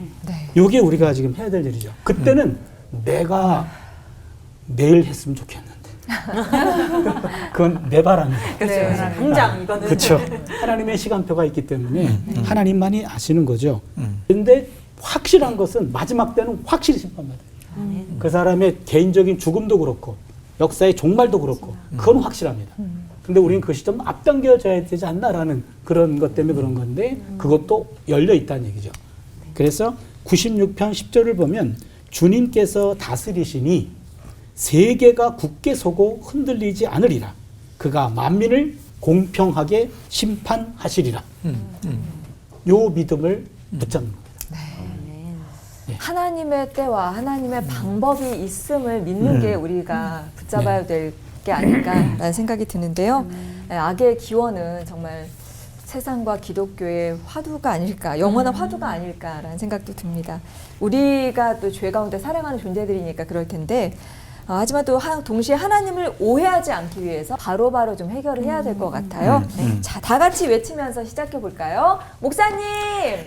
이게 우리가 지금 해야 될 일이죠. 그때는 내가 내일 했으면 좋겠는데. 그건 내 바람이에요. 그렇죠. 당장 이거는. 그렇죠. 하나님의 시간표가 있기 때문에 하나님만이 아시는 거죠. 그런데 확실한 것은 마지막 때는 확실히 심판받아요. 그 사람의 개인적인 죽음도 그렇고 역사의 종말도 그렇고 그건 확실합니다. 근데 우리는 그것이 좀 앞당겨져야 되지 않나라는 그런 것 때문에 그런 건데 그것도 열려 있다는 얘기죠. 그래서 96편 10절을 보면 주님께서 다스리시니 세계가 굳게 서고 흔들리지 않으리라. 그가 만민을 공평하게 심판하시리라. 요 믿음을 붙잡는 겁니다. 하나님의 때와 하나님의 방법이 있음을 믿는 게 우리가 붙잡아야 될 게 아닐까라는 생각이 드는데요. 악의 기원은 정말 세상과 기독교의 화두가 아닐까, 영원한 화두가 아닐까라는 생각도 듭니다. 우리가 또 죄 가운데 살아가는 존재들이니까 그럴 텐데, 하지만 또 동시에 하나님을 오해하지 않기 위해서 바로바로 좀 해결을 해야 될 것 같아요. 자, 다 같이 외치면서 시작해 볼까요? 목사님,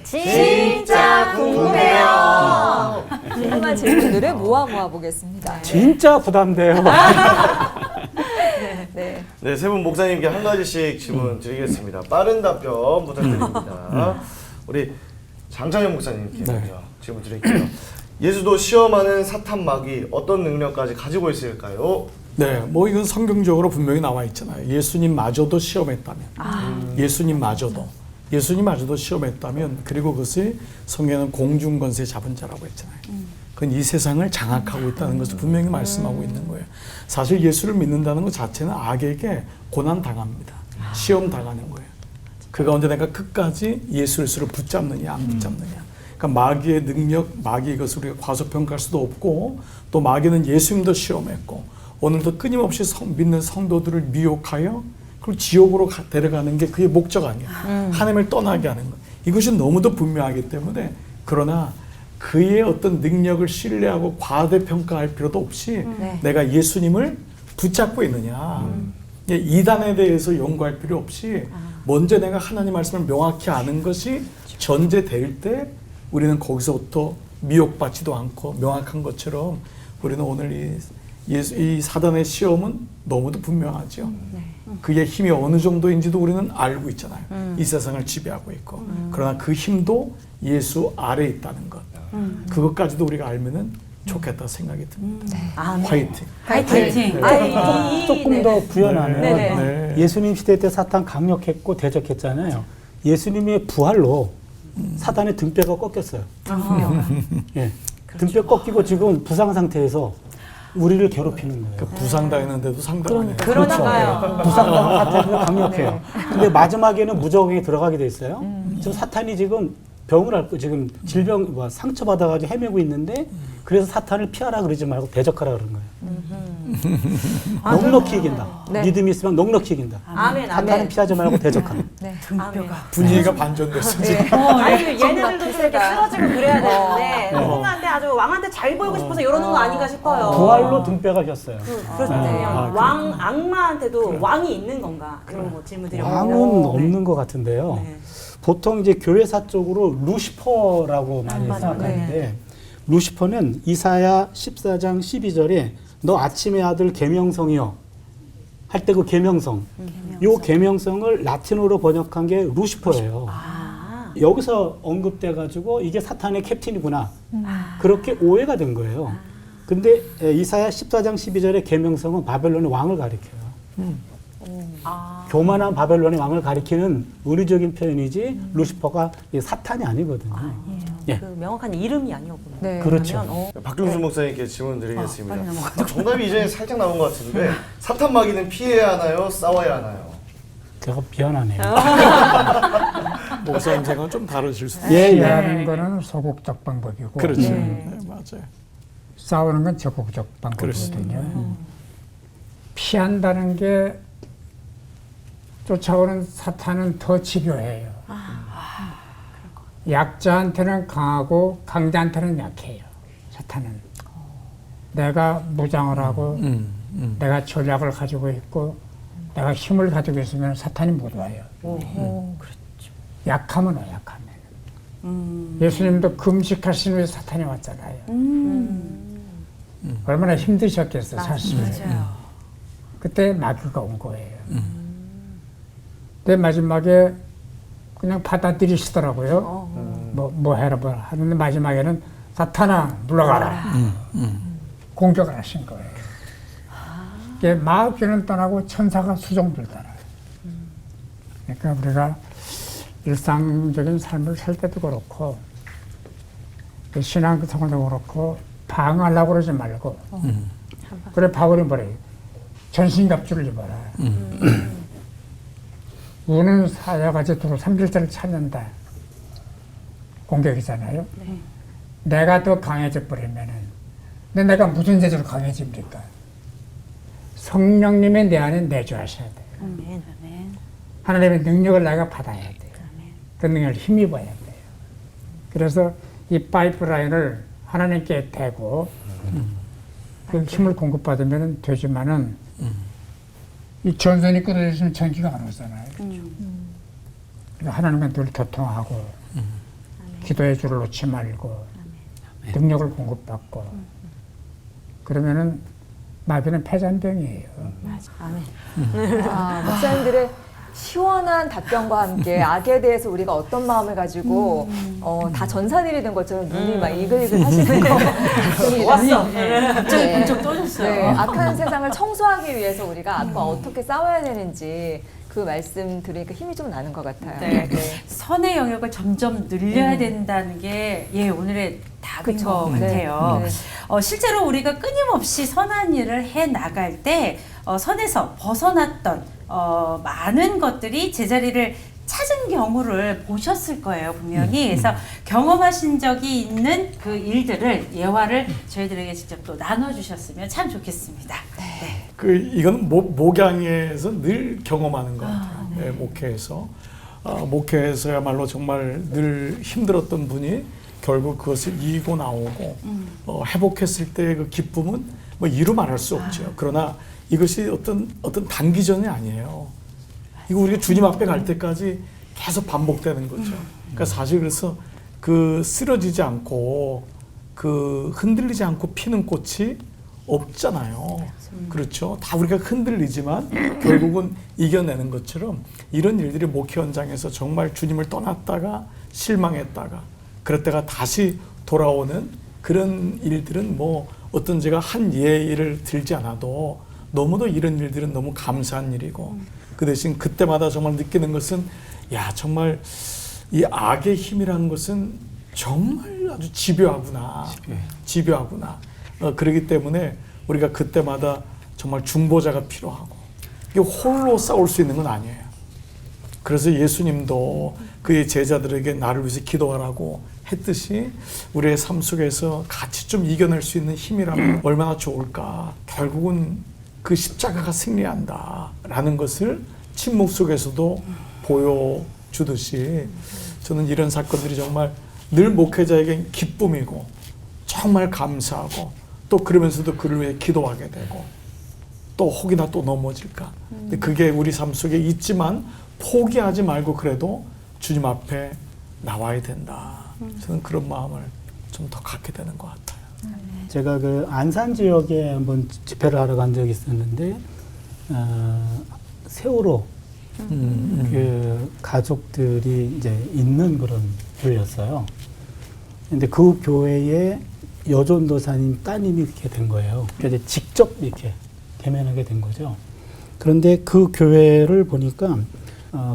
진짜 궁금해요. 궁금한 질문들을 모아 보겠습니다. 진짜 부담돼요. 네. 네, 세 분 목사님께 한 가지씩 질문 드리겠습니다. 빠른 답변 부탁드립니다. 우리 장찬영 목사님께 먼저 질문 드릴게요. 예수도 시험하는 사탄 마귀 어떤 능력까지 가지고 있을까요? 네, 뭐 이건 성경적으로 분명히 나와 있잖아요. 예수님마저도 시험했다면, 예수님마저도 시험했다면, 그리고 그것을 성경에는 공중권세 잡은 자라고 했잖아요. 그건 이 세상을 장악하고 있다는 것을 분명히 말씀하고 있는 거예요. 사실 예수를 믿는다는 것 자체는 악에게 고난 당합니다. 시험 당하는 거예요. 그가 언제 내가 끝까지 예수 그리스도를 붙잡느냐 안 붙잡느냐. 그러니까 마귀의 능력, 마귀의 것을 우리가 과소평가할 수도 없고, 또 마귀는 예수님도 시험했고, 오늘도 끊임없이 믿는 성도들을 미혹하여 그걸 지옥으로 데려가는 게 그의 목적 아니야. 하나님을 떠나게 하는 것. 이것이 너무도 분명하기 때문에, 그러나 그의 어떤 능력을 신뢰하고 과대평가할 필요도 없이 내가 예수님을 붙잡고 있느냐. 이단에 대해서 연구할 필요 없이 먼저 내가 하나님 말씀을 명확히 아는 것이 전제될 때 우리는 거기서부터 미혹받지도 않고 명확한 것처럼 우리는 오늘 이 사단의 시험은 너무도 분명하죠. 그의 힘이 어느 정도인지도 우리는 알고 있잖아요. 이 세상을 지배하고 있고. 그러나 그 힘도 예수 아래에 있다는 것. 그것까지도 우리가 알면은 좋겠다 생각이 듭니다. 화이팅. 화이팅. 조금 더 부연하면 네네. 예수님 시대 때 사탄 강력했고 대적했잖아요. 예수님의 부활로 사탄의 등뼈가 꺾였어요. 예. 등뼈 꺾이고 지금 부상 상태에서 우리를 괴롭히는 거예요. 그 부상당했는데도 상당하네요. 그러니까요. 부상당 사탄이 강력해요. 근데 마지막에는 무적행에 들어가게 돼 있어요. 지금 사탄이 지금 병을 앓고 지금 질병 상처 받아가지고 헤매고 있는데 그래서 사탄을 피하라 그러지 말고 대적하라 그런 거예요. 넉넉히 이긴다. 네. 믿음이 있으면 넉넉히 이긴다. 아멘, 사탄은 아멘. 피하지 말고 대적하라. 네. 분위기가 반전됐어 지금. 아니 얘네들도 좀 이렇게 쓰러지고 그래야 되는데 누군가한테 아주 왕한테 잘 보이고 싶어서 이러는 거 아닌가 싶어요. 부활로 등뼈가 졌어요. 그렇다면 왕 악마한테도 왕이 있는 건가 그런 거 질문 드려봅니다. 왕은 없는 것 같은데요. 네. 보통 이제 교회사 쪽으로 루시퍼라고 많이 생각하는데 루시퍼는 이사야 14장 12절에 너 아침의 아들 계명성이여 할 때 그 계명성, 요 계명성을 라틴어로 번역한 게 루시퍼예요. 여기서 언급돼 가지고 이게 사탄의 캡틴이구나 그렇게 오해가 된 거예요. 근데 이사야 14장 12절의 계명성은 바벨론의 왕을 가리켜요. 교만한 바벨론의 왕을 가리키는 은유적인 표현이지 루시퍼가 사탄이 아니거든요. 예. 그 명확한 이름이 아니었군요. 네. 그렇죠. 박경수 목사님께 질문 드리겠습니다. 정답이 이전에 살짝 나온 것 같은데 사탄 마귀는 피해야 하나요? 싸워야 하나요? 제가 미안하네요. 목사님 생각은 좀 다르실 수도 있어요. 예의하는 거는 소극적 방법이고 그렇죠. 네, 맞아요. 싸우는 건 적극적 방법이거든요. 피한다는 게 쫓아오는 사탄은 더 집요해요. 약자한테는 강하고 강자한테는 약해요. 사탄은. 내가 무장을 하고 내가 전략을 가지고 있고 내가 힘을 가지고 있으면 사탄이 못 와요. 그렇죠. 약하면 와요. 약하면. 예수님도 금식하신 후에 사탄이 왔잖아요. 얼마나 힘드셨겠어요. 사실. 그때 마귀가 온 거예요. 근데 마지막에 그냥 받아들이시더라고요. 뭐 해라 뭐 하는데 마지막에는 사탄아 물러가라. 공격을 하신 거예요. 이게 마귀는 떠나고 천사가 수종들 따라요. 그러니까 우리가 일상적인 삶을 살 때도 그렇고 신앙생활도 그렇고 방어하려고 그러지 말고 그래 바울이 뭐래요? 전신갑주를 입어라. 우는 사자같이 두루 삼킬자를 찾는다. 공격이잖아요. 내가 더 강해져 버리면은 근데 내가 무슨 제재로 강해집니까? 성령님의 내 안에 내주하셔야 돼요. 아멘. 하나님의 능력을 내가 받아야 돼요. 그 능력을 힘입어야 돼요. 그래서 이 파이프라인을 하나님께 대고 그 힘을 공급받으면 되지만은 이 전선이 끊어졌으면 전기가 안 오잖아요. 그러니까 하나님과 늘 교통하고 기도의 줄을 놓지 말고 능력을 공급받고 그러면은 마귀는 패잔병이에요. 목사님들의 시원한 답변과 함께 악에 대해서 우리가 어떤 마음을 가지고 다 전사들이 된 것처럼 눈이 막 이글이글 하시는 것 같습니다. 왔어. 갑자기 번쩍 떠졌어요. 네, 악한 세상을 청소하기 위해서 우리가 악과 어떻게 싸워야 되는지 그 말씀 들으니까 힘이 좀 나는 것 같아요. 네. 선의 영역을 점점 늘려야 된다는 게 오늘의 답인 그쵸. 것 같아요. 네. 실제로 우리가 끊임없이 선한 일을 해 나갈 때 선에서 벗어났던 많은 것들이 제자리를 찾은 경우를 보셨을 거예요, 분명히. 그래서 경험하신 적이 있는 그 일들을 예화를 저희들에게 직접 또 나눠주셨으면 참 좋겠습니다. 네. 이건 목양에서 늘 경험하는 것 같아요. 네, 목회에서. 목회에서야말로 정말 늘 힘들었던 분이 결국 그것을 이기고 나오고 회복했을 때의 그 기쁨은 뭐 이루 말할 수 없죠. 그러나 이것이 어떤 단기전이 아니에요. 이거 우리가 주님 앞에 갈 때까지 계속 반복되는 거죠. 그러니까 사실 그래서 그 쓰러지지 않고 그 흔들리지 않고 피는 꽃이 없잖아요. 그렇죠. 다 우리가 흔들리지만 결국은 이겨내는 것처럼 이런 일들이 목회 현장에서 정말 주님을 떠났다가 실망했다가 그랬다가 다시 돌아오는 그런 일들은 뭐 어떤 제가 한 예를 들지 않아도 너무도 이런 일들은 너무 감사한 일이고 그 대신 그때마다 정말 느끼는 것은 야 정말 이 악의 힘이라는 것은 정말 아주 집요하구나. 집요하구나. 그렇기 때문에 우리가 그때마다 정말 중보자가 필요하고 이게 홀로 싸울 수 있는 건 아니에요. 그래서 예수님도 그의 제자들에게 나를 위해서 기도하라고 했듯이 우리의 삶 속에서 같이 좀 이겨낼 수 있는 힘이라면 얼마나 좋을까. 결국은 그 십자가가 승리한다라는 것을 침묵 속에서도 보여주듯이 저는 이런 사건들이 정말 늘 목회자에겐 기쁨이고 정말 감사하고 또 그러면서도 그를 위해 기도하게 되고 또 혹이나 또 넘어질까. 근데 그게 우리 삶 속에 있지만 포기하지 말고 그래도 주님 앞에 나와야 된다. 저는 그런 마음을 좀 더 갖게 되는 것 같아요. 제가 그 안산 지역에 한번 집회를 하러 간 적이 있었는데 세월호 그 가족들이 이제 있는 그런 교회였어요. 근데 그 교회에 여전도사님 따님이 이렇게 된 거예요. 그래서 직접 이렇게 대면하게 된 거죠. 그런데 그 교회를 보니까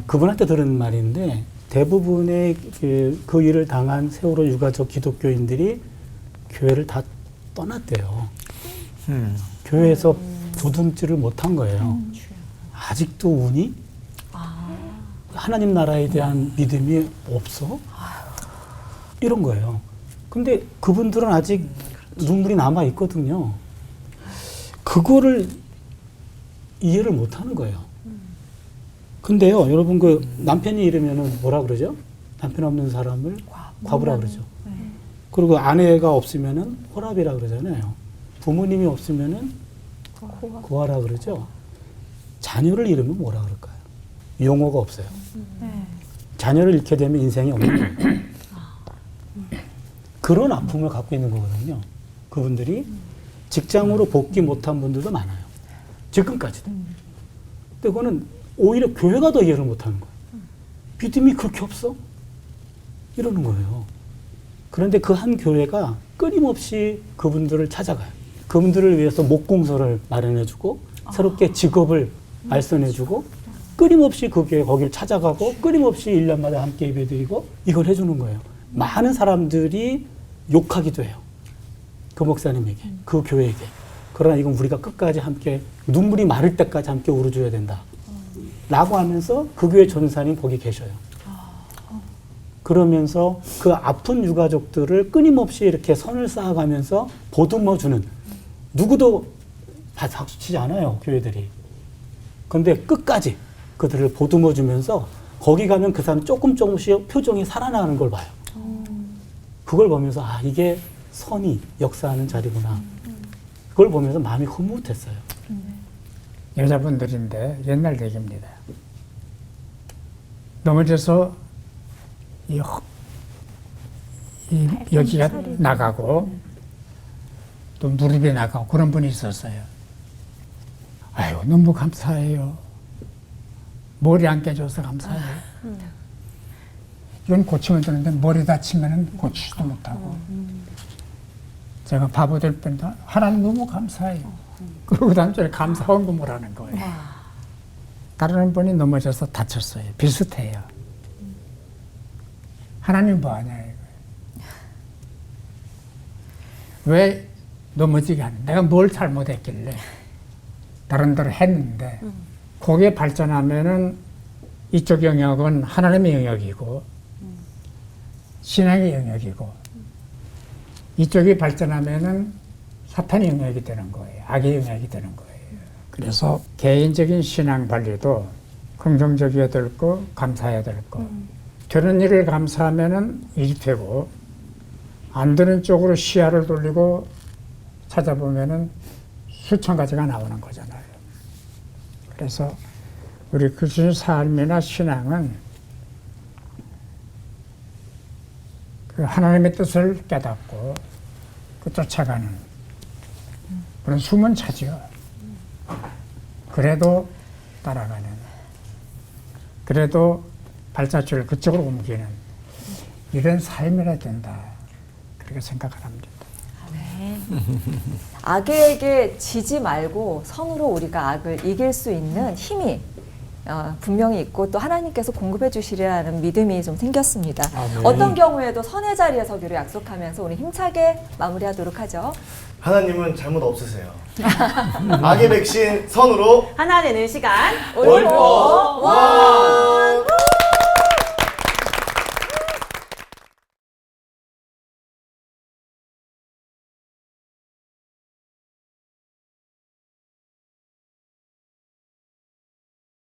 그분한테 들은 말인데 대부분의 그 일을 당한 세월호 유가족 기독교인들이 교회를 다 떠났대요. 교회에서 부둥지를 못한 거예요. 아직도 우니? 하나님 나라에 대한 믿음이 없어? 이런 거예요. 근데 그분들은 아직 눈물이 남아 있거든요. 그거를 이해를 못 하는 거예요. 근데요, 여러분 그 남편이 이러면은 뭐라 그러죠? 남편 없는 사람을 과부라 그러죠. 그리고 아내가 없으면은 호랍이라 그러잖아요. 부모님이 없으면은 고아라 그러죠. 자녀를 잃으면 뭐라 그럴까요? 용어가 없어요. 자녀를 잃게 되면 인생이 없는 거예요. 그런 아픔을 갖고 있는 거거든요. 그분들이 직장으로 복귀 못한 분들도 많아요. 지금까지도. 근데 그거는 오히려 교회가 더 이해를 못하는 거예요. 믿음이 그렇게 없어? 이러는 거예요. 그런데 그 한 교회가 끊임없이 그분들을 찾아가요. 그분들을 위해서 목공소를 마련해주고 새롭게 직업을 알선해주고 끊임없이 그 교회 거기를 찾아가고 끊임없이 1년마다 함께 예배드리고 이걸 해주는 거예요. 많은 사람들이 욕하기도 해요. 그 목사님에게, 그 교회에게. 그러나 이건 우리가 끝까지 함께 눈물이 마를 때까지 함께 울어줘야 된다. 라고 하면서 그 교회 전사님 거기 계셔요. 그러면서 그 아픈 유가족들을 끊임없이 이렇게 선을 쌓아가면서 보듬어주는, 누구도 박수치지 않아요, 교회들이. 그런데 끝까지 그들을 보듬어주면서 거기 가면 그 사람 조금씩 표정이 살아나는 걸 봐요. 그걸 보면서 아, 이게 선이 역사하는 자리구나. 그걸 보면서 마음이 흐뭇했어요. 여자분들인데 옛날 얘기입니다. 넘어져서 여기가 나가고 또 무릎이 나가고 그런 분이 있었어요. 아유, 너무 감사해요. 머리 안 깨져서 감사해요. 이건 고치면 되는데 머리 다치면 고치지도 못하고. 제가 바보 될 뻔도 하나님 너무 감사해요. 그러고 다음 주에 감사 헌금을 하는 거예요. 다른 분이 넘어져서 다쳤어요. 비슷해요. 하나님 뭐 하냐 이거예요. 왜 넘어지게 하냐. 내가 뭘 잘못했길래 다른 데로 했는데 거기에 발전하면은 이쪽 영역은 하나님의 영역이고 신앙의 영역이고 이쪽이 발전하면은 사탄의 영역이 되는 거예요. 악의 영역이 되는 거예요. 그래서 개인적인 신앙 관리도 긍정적이어야 될 거, 감사해야 될 거. 되는 일을 감사하면은 일이 되고 안 되는 쪽으로 시야를 돌리고 찾아보면은 수천 가지가 나오는 거잖아요. 그래서 우리 그리스도인 삶이나 신앙은 그 하나님의 뜻을 깨닫고 그 쫓아가는 그런 숨은 차지요. 그래도 따라가는, 그래도 발자취를 그쪽으로 옮기는 이런 삶이라 된다. 그렇게 생각을 합니다. 악에게 지지 말고 선으로 우리가 악을 이길 수 있는 힘이 분명히 있고 또 하나님께서 공급해 주시리라는 믿음이 좀 생겼습니다. 어떤 경우에도 선의 자리에 서기로 약속하면서 우리 힘차게 마무리하도록 하죠. 하나님은 잘못 없으세요. 악의 백신 선으로 하나 되는 시간 올포 원.